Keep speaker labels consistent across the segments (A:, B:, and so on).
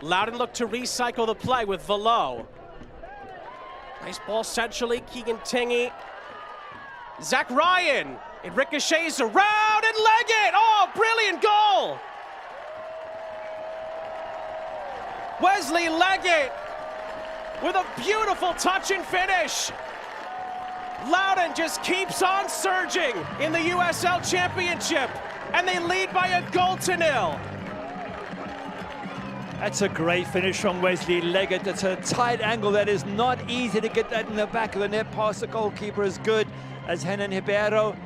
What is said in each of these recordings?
A: Loudon looked to recycle the play with Velo. Nice ball centrally, Keegan Tingy. Zach Ryan, it ricochets around and Leggett! Oh, brilliant goal! Wesley Leggett with a beautiful touch and finish. Loudon just keeps on surging in the USL Championship, and they lead by a goal to nil.
B: That's a great finish from Wesley Leggett. That's a tight angle that is not easy to get that in the back of the net past the goalkeeper as good as Henan Ribeiro.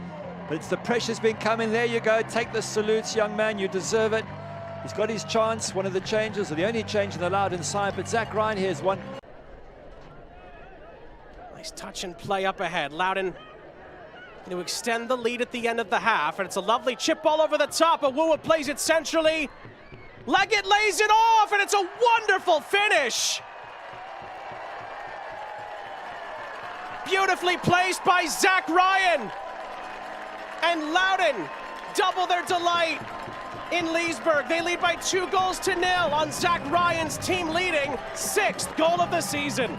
B: But it's the pressure's been coming. There you go. Take the salutes, young man. You deserve it. He's got his chance. One of the changes, or the only change in the Loudon side. But Zach Ryan here's one.
A: Nice touch and play up ahead. Loudon going to extend the lead at the end of the half. And it's a lovely chip ball over the top. Awuwa plays it centrally. Leggett lays it off, and it's a wonderful finish. Beautifully placed by Zach Ryan. And Loudon double their delight in Leesburg. They lead by 2 goals to nil on Zach Ryan's team leading 6th goal of the season.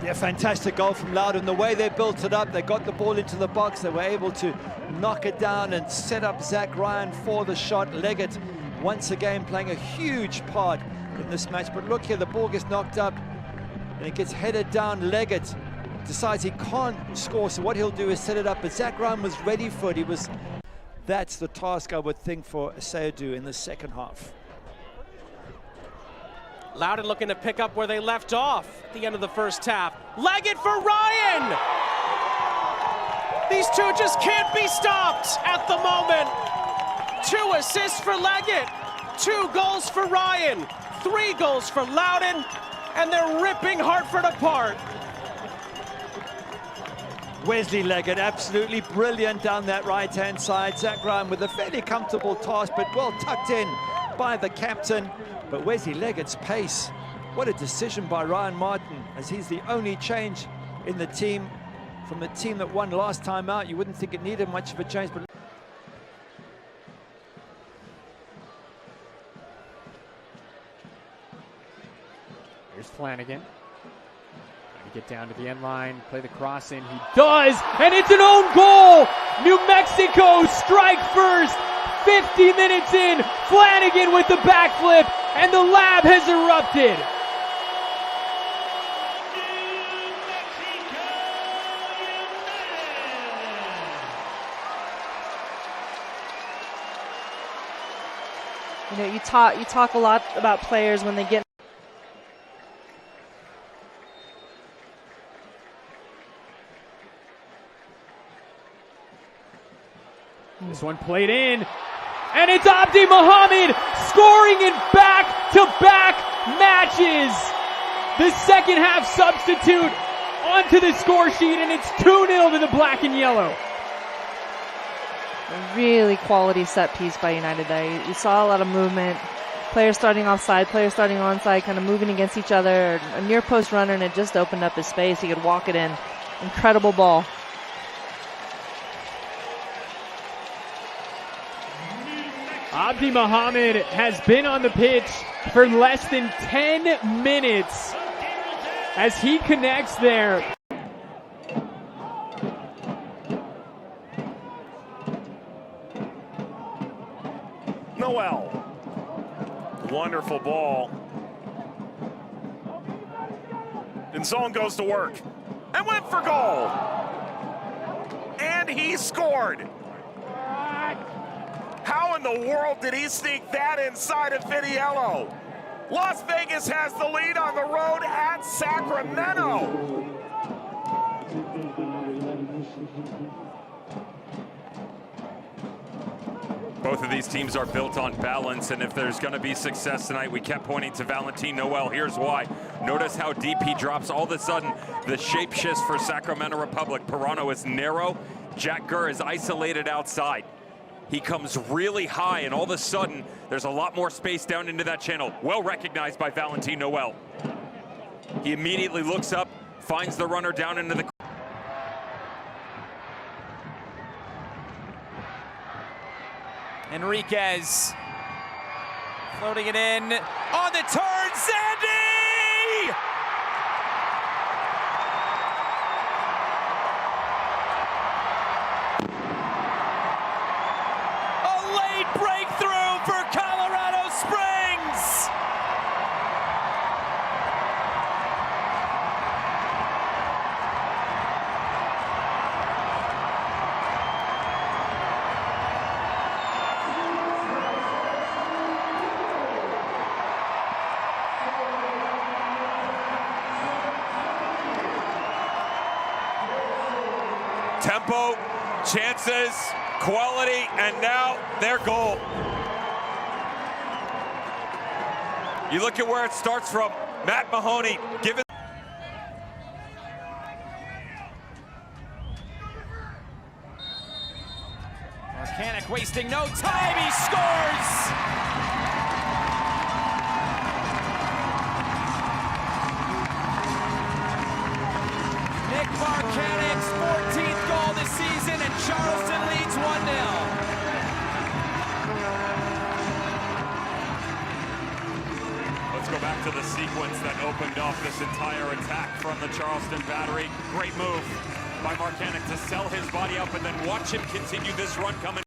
B: Yeah, fantastic goal from Loudon. The way they built it up, they got the ball into the box, they were able to knock it down and set up Zach Ryan for the shot. Leggett once again playing a huge part in this match. But look here, the ball gets knocked up and it gets headed down. Leggett decides he can't score, so what he'll do is set it up. But Zach Ryan was ready for it. That's the task, I would think, for Seydou in the second half.
A: Loudon looking to pick up where they left off at the end of the first half. Leggett for Ryan! These two just can't be stopped at the moment. 2 assists for Leggett, 2 goals for Ryan, 3 goals for Loudon, and they're ripping Hartford apart.
B: Wesley Leggett absolutely brilliant down that right-hand side. Zach Ryan with a fairly comfortable toss, but well tucked in by the captain. But Wesley Leggett's pace, what a decision by Ryan Martin, as he's the only change in the team from the team that won last time out. You wouldn't think it needed much of a change, but
C: here's Flanagan. Trying to get down to the end line, play the cross in. He does, and it's an own goal! New Mexico strike first! 50 minutes in, Flanagan with the backflip, and the lab has erupted.
D: You know, you talk a lot about players when they get.
C: This one played in. And it's Abdi Mohamed scoring in back-to-back matches. The second half substitute onto the score sheet, and it's 2-0 to the black and yellow.
D: A really quality set piece by United there. You saw a lot of movement. Players starting offside, players starting onside, kind of moving against each other. A near post runner, and it just opened up his space. He could walk it in. Incredible ball.
C: Abdi Mohamed has been on the pitch for less than 10 minutes as he connects there.
E: Noel. Wonderful ball. Pinzón goes to work and went for goal. And he scored. How in the world did he sneak that inside of Vitiello? Las Vegas has the lead on the road at Sacramento.
F: Both of these teams are built on balance, and if there's going to be success tonight, we kept pointing to Valentin Noel. Here's why. Notice how deep he drops. All of a sudden, the shape shifts for Sacramento Republic. Pirano is narrow. Jack Gurr is isolated outside. He comes really high, and all of a sudden, there's a lot more space down into that channel. Well recognized by Valentin Noel. He immediately looks up, finds the runner down into the...
G: Enriquez Floating it in on the turn, Zandi! A late breakthrough for Colorado Springs!
F: Tempo, chances, quality, and now their goal. You look at where it starts from. Matt Mahoney given.
G: Markanich wasting no time, he scores! Nick Markanich's 14th goal this season, and Charleston leads 1-0.
F: Let's go back to the sequence that opened off this entire attack from the Charleston battery. Great move by Markanich to sell his body up and then watch him continue this run coming.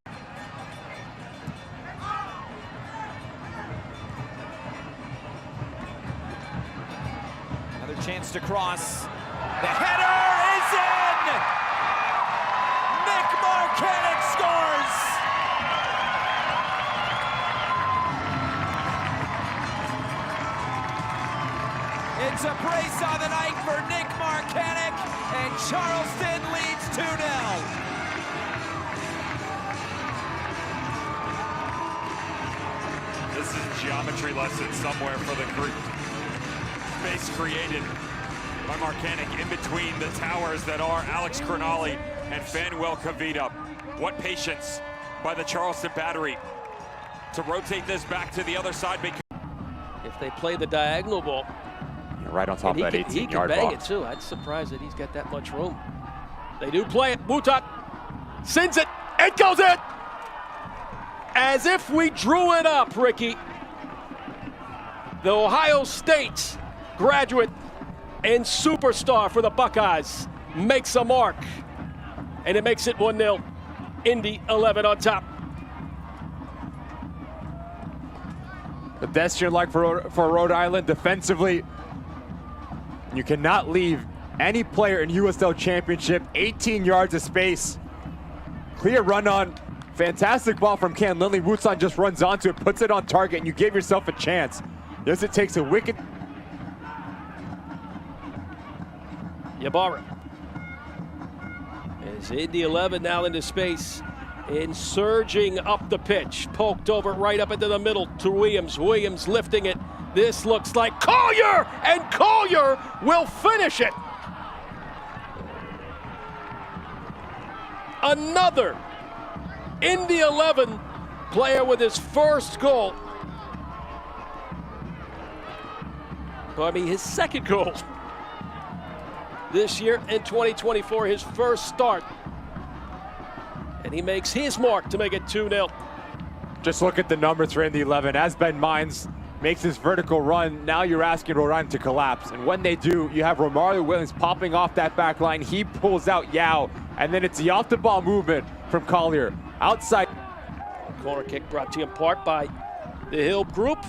G: Another chance to cross. The header is in! Nick Markanich scores! It's a brace on the night for Nick Markanich, and Charleston leads 2-0.
F: This is geometry lesson somewhere for the group. Space created by Markanich in between the towers that are Alex Cronali and Fanuel Kavita. What patience by the Charleston battery to rotate this back to the other side.
A: If they play the diagonal ball,
H: right on top of that 18-yard box.
A: He can bang it too. I'm surprised that he's got that much room. They do play it. Wootton sends it. It goes in. As if we drew it up, Ricky. The Ohio State graduate and superstar for the Buckeyes makes a mark. And it makes it 1-0. Indy 11 on top.
H: The best year like for Rhode Island defensively. You cannot leave any player in USL Championship 18 yards of space. Clear run on. Fantastic ball from Cam Lindley. Wootton just runs onto it, puts it on target, and you give yourself a chance. Yes, it takes a wicked.
A: Ybarra is Indy 11 now into space, and surging up the pitch, poked over right up into the middle to Williams. Williams lifting it. This looks like Collier, and Collier will finish it. Another Indy 11 player with his first goal. I mean, his second goal this year in 2024, his first start. And he makes his mark to make it 2-0.
H: Just look at the numbers for Indy 11. As Ben Mines makes his vertical run, now you're asking Rhode Island to collapse. And when they do, you have Romario Williams popping off that back line. He pulls out Yao, and then it's the off-the-ball movement from Collier. Outside.
A: Corner kick brought to you in part by the Hill Group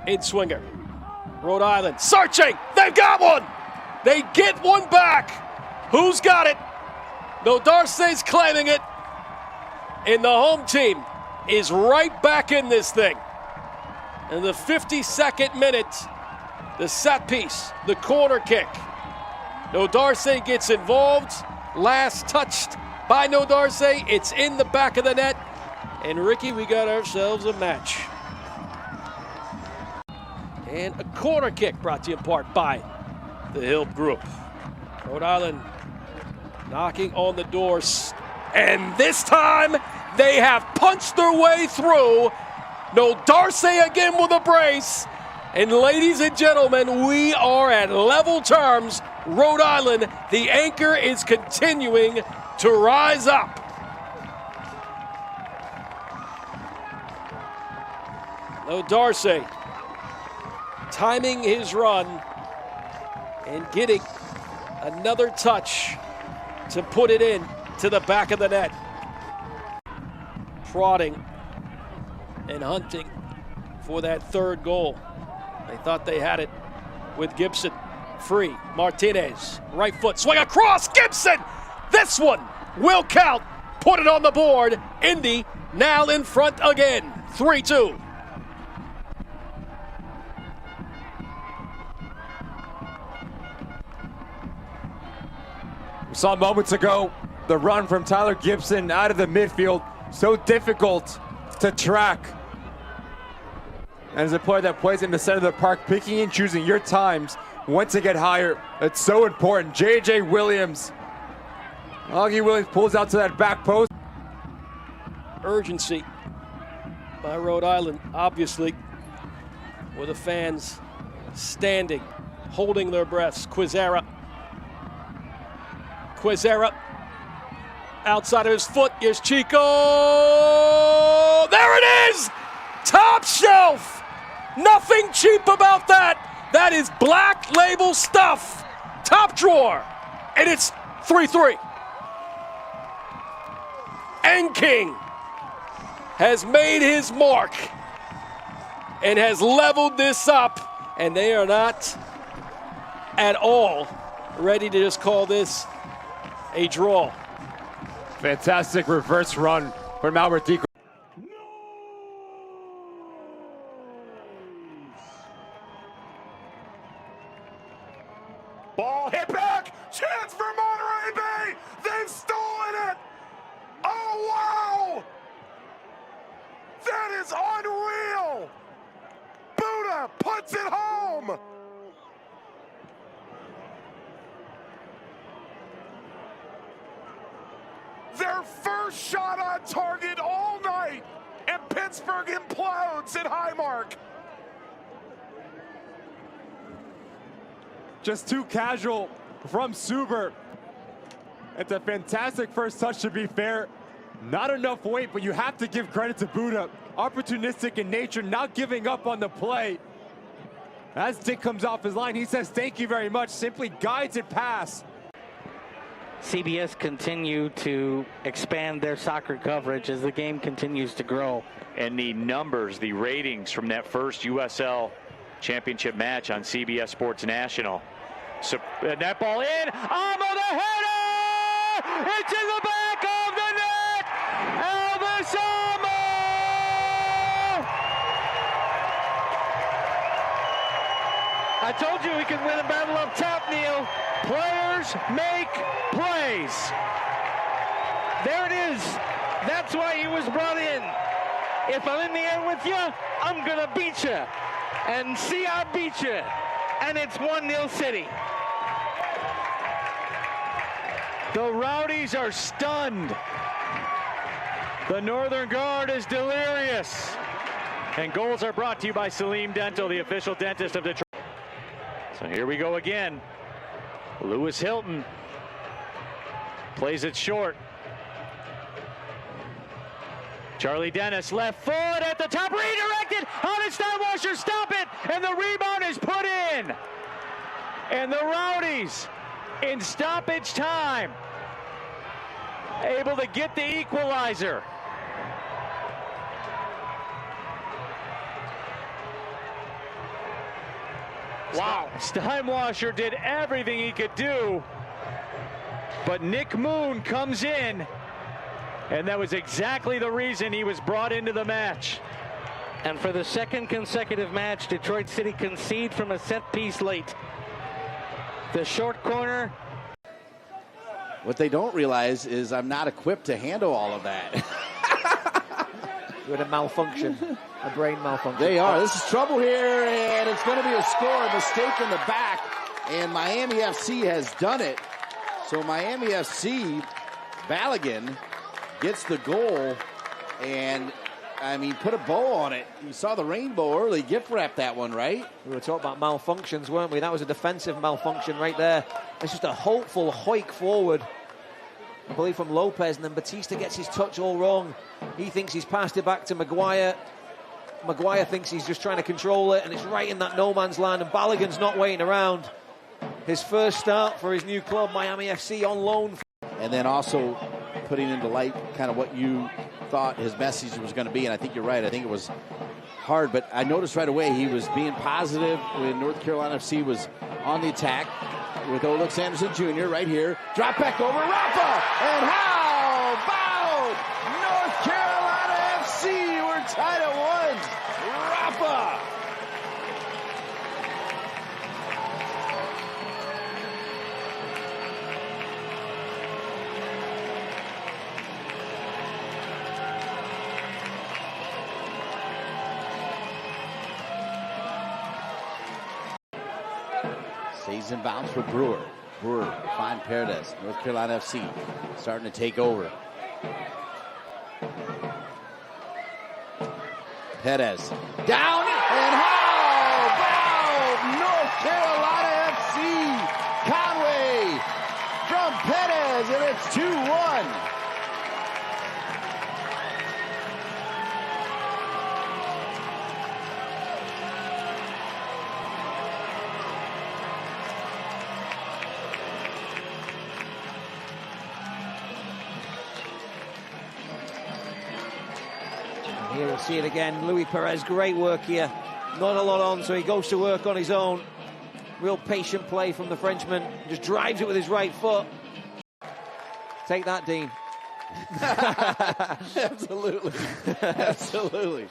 A: in Swinger. Rhode Island searching. They've got one. They get one back. Who's got it? Nodarse's claiming it. And the home team is right back in this thing. In the 52nd minute, the set piece, the corner kick. Nodarse gets involved. Last touched by Nodarse. It's in the back of the net. And Ricky, we got ourselves a match. And a corner kick brought to you in part by the Hill Group. Rhode Island knocking on the doors. And this time, they have punched their way through. Nodarse again with a brace. And ladies and gentlemen, we are at level terms. Rhode Island, the anchor is continuing to rise up.
I: Nodarse timing his run and getting another touch to put it in to the back of the net. Prodding and hunting for that third goal. They thought they had it with Gibson. Free, Martinez, right foot, swing across, Gibson! This one will count. Put it on the board. Indy now in front again, 3-2.
H: We saw moments ago the run from Tyler Gibson out of the midfield. So difficult to track. And as a player that plays in the center of the park, picking and choosing your times when to get higher, it's so important. J.J. Williams. Augie Williams pulls out to that back post.
I: Urgency by Rhode Island, obviously, with the fans standing, holding their breaths. Quizera outside of his foot. Here's Chico. There it is! Top shelf! Nothing cheap about that. That is black label stuff. Top drawer. And it's 3-3. Angking has made his mark and has leveled this up, and they are not at all ready to just call this a draw.
H: Fantastic reverse run from Albert Dico.
E: Ball hit back, chance for Monterey Bay, they've stolen it! Oh wow! That is unreal! Bouda puts it home! Their first shot on target all night, and Pittsburgh implodes at Highmark.
H: Just too casual from Suber. It's a fantastic first touch, to be fair. Not enough weight, but you have to give credit to Bouda. Opportunistic in nature, not giving up on the play. As Dick comes off his line, he says thank you very much, simply guides it past.
J: CBS continue to expand their soccer coverage as the game continues to grow.
K: And the numbers, the ratings from that first USL Championship match on CBS Sports National. So that ball in, Amoh the header! It's in the back of the net! Elvis Amoh!
J: I told you we could win a battle up top, Neil. Players make plays. There it is. That's why he was brought in. If I'm in the air with you, I'm gonna beat you. And see, I beat you. And it's 1-0 City.
K: The Rowdies are stunned. The Northern Guard is delirious. And goals are brought to you by Salim Dental, the official dentist of Detroit. So here we go again. Lewis Hilton plays it short. Charlie Dennis, left foot at the top, redirected. How did Steinwasser stop it? And the rebound is put in. And the Rowdies, in stoppage time, able to get the equalizer. Wow. Steinwasser did everything he could do, but Nick Moon comes in, and that was exactly the reason he was brought into the match.
J: And for the second consecutive match, Detroit City concede from a set piece late. The short corner.
L: What they don't realize is I'm not equipped to handle all of that.
M: With a malfunction, a brain malfunction.
L: They are. This is trouble here, and it's going to be a score. A mistake in the back, and Miami FC has done it. So Miami FC, Balogun gets the goal, and I mean, put a bow on it. You saw the rainbow early. Gift wrap that one, right?
M: We were talking about malfunctions, weren't we? That was a defensive malfunction right there. It's just a hopeful hoik forward, I believe, from Lopez, and then Batista gets his touch all wrong. He thinks he's passed it back to Maguire. Maguire thinks he's just trying to control it, and it's right in that no man's land, and Balogun's not waiting around. His first start for his new club, Miami FC, on loan.
L: And then also putting into light kind of what you thought his message was going to be, and I think you're right. I think it was hard, but I noticed right away he was being positive when North Carolina FC was on the attack with Oalex Anderson Jr. right here. Drop back over Rafa, and how about North Carolina FC? We're tied at 1. Rafa. Stays in bounds for Brewer. Brewer to find Paredes. North Carolina FC starting to take over. Paredes down, and how about North Carolina FC? Conway from Paredes, and it's 2-1.
M: Here we'll see it again. Luis Perez, great work here. Not a lot on, so he goes to work on his own. Real patient play from the Frenchman. Just drives it with his right foot. Take that, Dean.
L: Absolutely. Absolutely.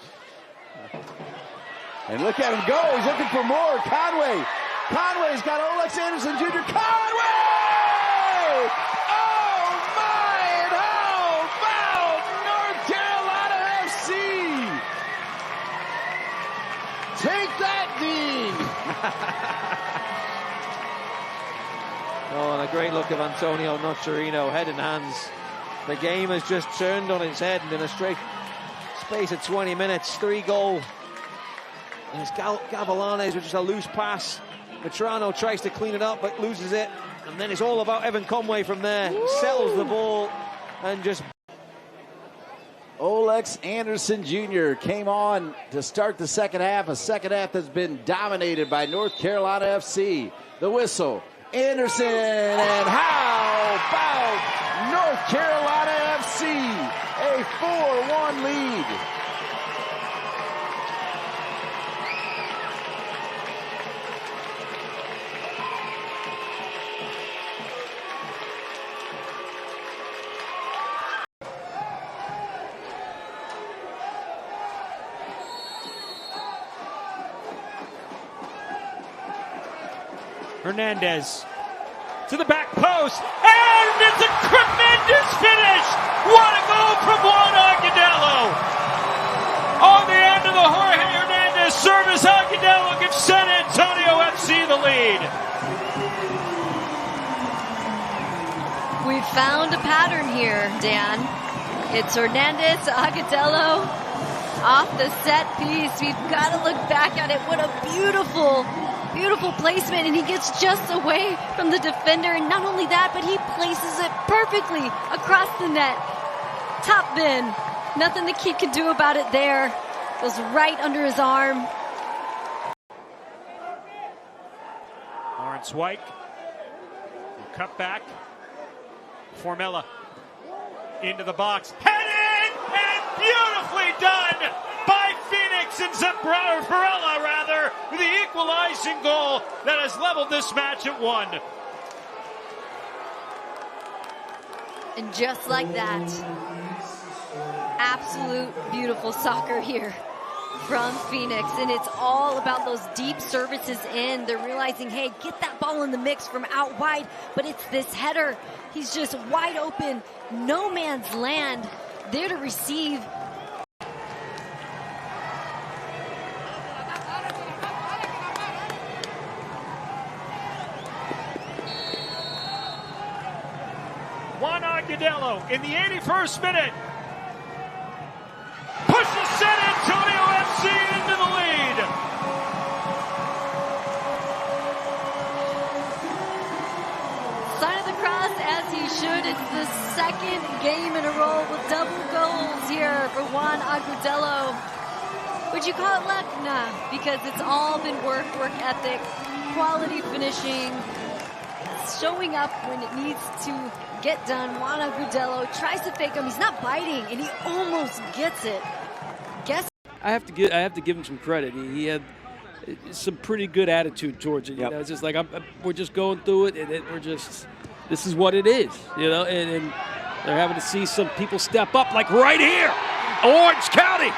L: And look at him go. He's looking for more. Conway. Conway's got Oalex Anderson Jr. Conway! Oh, my! And how about North Carolina FC? Take that, Dean!
M: Oh, and a great look of Antonio Nocerino, head and hands. The game has just turned on its head, and in a straight space of 20 minutes, 3-goal. And it's Gavilanes with just a loose pass. Vetrano tries to clean it up, but loses it. And then it's all about Evan Conway from there. Woo! Settles the ball and just...
L: Oalex Anderson Jr. came on to start the second half. A second half that's been dominated by North Carolina FC. The whistle. Anderson, and how about North Carolina FC? A 4-1 lead.
N: Hernandez to the back post, and it's a tremendous finish! What a goal from Juan Agudelo! On the end of the Jorge Hernandez service, Agudelo gives San Antonio FC the lead.
O: We found a pattern here, Dan. It's Hernandez, Agudelo, off the set piece. We've got to look back at it. What a beautiful placement, and he gets just away from the defender. And not only that, but he places it perfectly across the net. Top bin. Nothing the kid can do about it there. Goes right under his arm.
N: Laurence White will cut back. Formella into the box. Headed and beautifully done by Phoenix and Varela, rather, the equalizing goal that has leveled this match at 1.
O: And just like that, absolute beautiful soccer here from Phoenix. And it's all about those deep services in. They're realizing, hey, get that ball in the mix from out wide, but it's this header. He's just wide open, no man's land, there to receive.
N: Juan Agudelo in the 81st minute pushes San Antonio FC into the lead.
O: Sign of the cross as he should. It's the second game in a row with double goals here for Juan Agudelo, which Would you call it luck? Nah, because it's all been work ethic, quality finishing, showing up when it needs to get done. Juan Agudelo tries to fake him. He's not biting, and he almost gets it.
I: I have to give him some credit. He had some pretty good attitude towards it. You know, it's just like we're just going through it, and this is what it is. You know, and they're having to see some people step up, like right here, Orange County.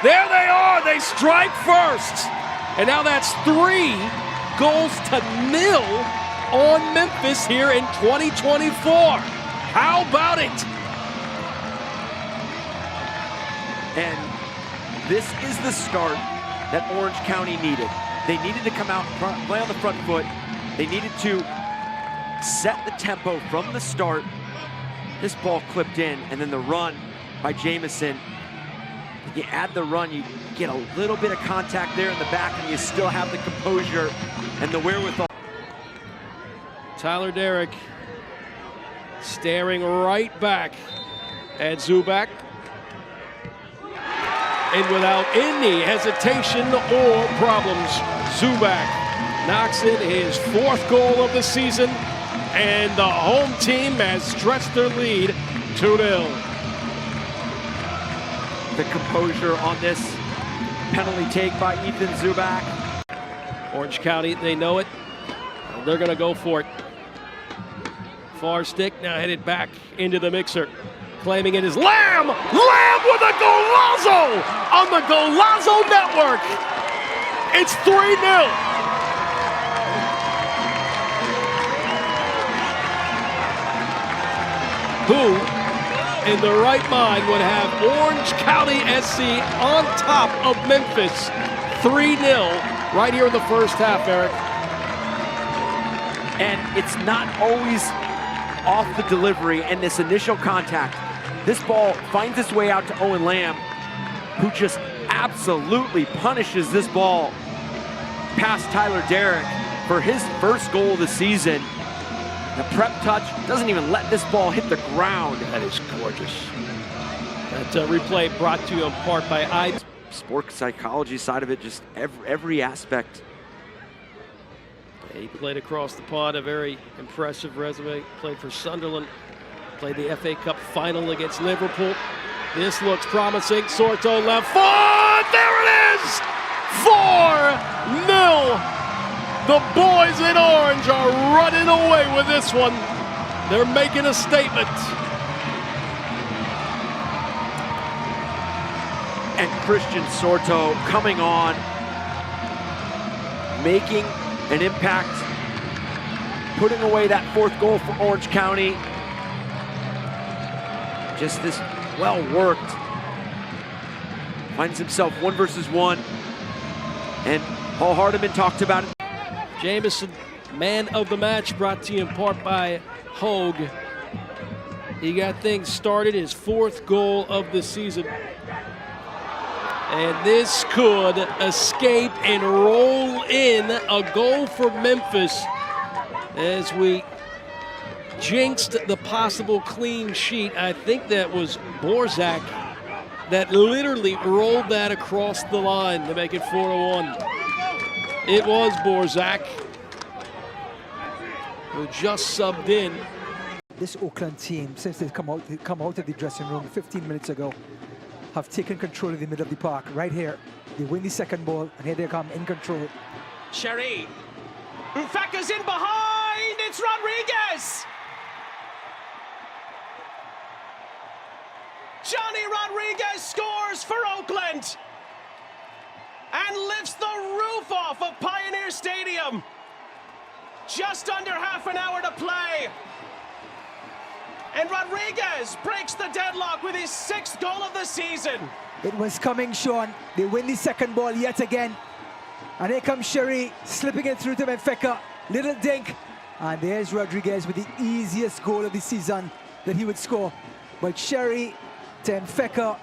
I: There they are. They strike first, and now that's 3 goals to 0 on Memphis here in 2024. How about it?
P: And this is the start that Orange County needed. They needed to come out, play on the front foot. They needed to set the tempo from the start. This ball clipped in, and then the run by Jamison. You add the run, you get a little bit of contact there in the back, and you still have the composure and the wherewithal.
I: Tyler Derrick staring right back at Zubak. And without any hesitation or problems, Zubak knocks in his 4th goal of the season, and the home team has stretched their lead 2-0.
P: The composure on this penalty take by Ethan Zubak.
I: Orange County, they know it. They're going to go for it. Far stick, now headed back into the mixer. Claiming it is Lamb! Lamb with a golazo on the Golazo Network. It's 3-0. Who in the right mind would have Orange County SC on top of Memphis? 3-0 right here in the first half, Eric.
P: And it's not always off the delivery and this initial contact. This ball finds its way out to Owen Lamb, who just absolutely punishes this ball past Tyler Derrick for his first goal of the season. The prep touch doesn't even let this ball hit the ground.
I: That is gorgeous. That replay brought to you in part by I.
P: Sport psychology side of it, just every aspect.
I: He played across the pond, a very impressive resume. Played for Sunderland. Played the FA Cup final against Liverpool. This looks promising. Sorto left foot. There it is! 4-0. The boys in orange are running away with this one. They're making a statement.
P: And Christian Sorto coming on, making an impact, putting away that 4th goal for Orange County. Just this well worked. Finds himself 1 versus 1. And Paul Hardiman talked about it.
I: Jamison, man of the match, brought to you in part by Hogue. He got things started, his 4th goal of the season. And this could escape and roll in a goal for Memphis as we jinxed the possible clean sheet. I think that was Borzak that literally rolled that across the line to make it 4-1. It was Borzak who just subbed in.
Q: This Oakland team, since they've come out of the dressing room 15 minutes ago, have taken control of the middle of the park right here. They win the 2nd ball, and here they come in control.
A: Sherry. Ufeka's in behind. It's Rodriguez. Johnny Rodriguez scores for Oakland and lifts the roof off of Pioneer Stadium. Just under half an hour to play. And Rodriguez breaks the deadlock with his 6th goal of the season.
Q: It was coming, Sean. They win the 2nd ball yet again. And here comes Sherry, slipping it through to Benfica. Little dink. And there's Rodriguez with the easiest goal of the season that he would score. But Sherry to Benfica